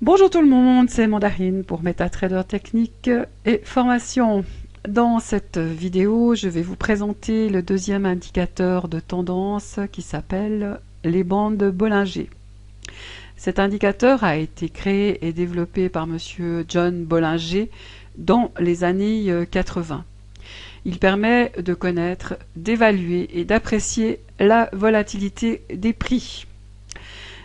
Bonjour tout le monde, c'est Mandarine pour MetaTrader Technique et Formation. Dans cette vidéo, je vais vous présenter le deuxième indicateur de tendance qui s'appelle les bandes Bollinger. Cet indicateur a été créé et développé par monsieur John Bollinger dans les années 80. Il permet de connaître, d'évaluer et d'apprécier la volatilité des prix.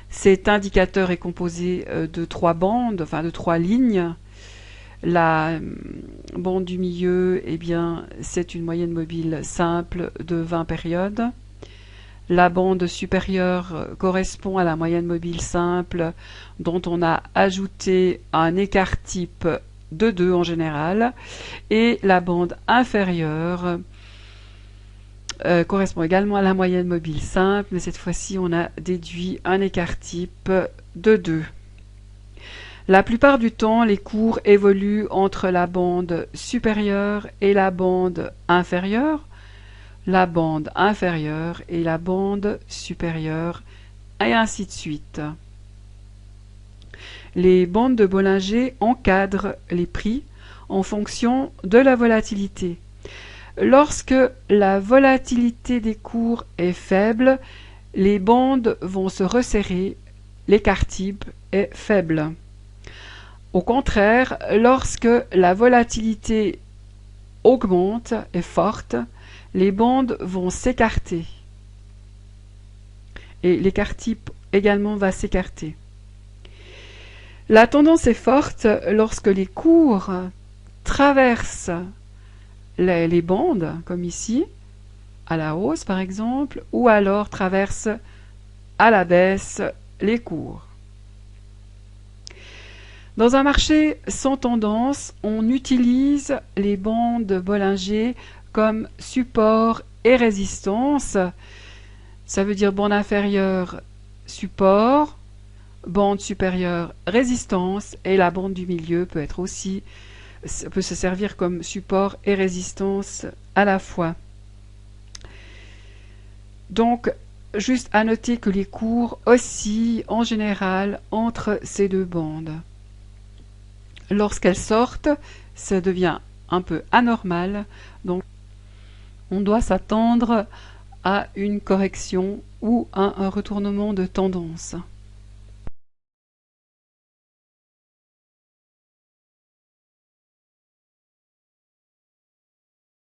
Cet indicateur est composé de trois bandes, enfin de trois lignes. La bande du milieu, eh bien, c'est une moyenne mobile simple de 20 périodes. La bande supérieure correspond à la moyenne mobile simple dont on a ajouté un écart type de 2 en général. Et la bande inférieure correspond également à la moyenne mobile simple, mais cette fois-ci on a déduit un écart type de 2. La plupart du temps, les cours évoluent entre la bande supérieure et la bande inférieure, la bande inférieure et la bande supérieure, et ainsi de suite. Les bandes de Bollinger encadrent les prix en fonction de la volatilité. Lorsque la volatilité des cours est faible, les bandes vont se resserrer, l'écart type est faible. Au contraire, lorsque la volatilité augmente, est forte, les bandes vont s'écarter. Et l'écart type également va s'écarter. La tendance est forte lorsque les cours traversent les bandes, comme ici, à la hausse par exemple, ou alors traversent à la baisse les cours. Dans un marché sans tendance, on utilise les bandes Bollinger comme support et résistance. Ça veut dire bande inférieure, support, bande supérieure, résistance, et la bande du milieu peut se servir comme support et résistance à la fois. Donc, juste à noter que les cours oscillent en général entre ces deux bandes. Lorsqu'elles sortent, ça devient un peu anormal, donc on doit s'attendre à une correction ou à un retournement de tendance.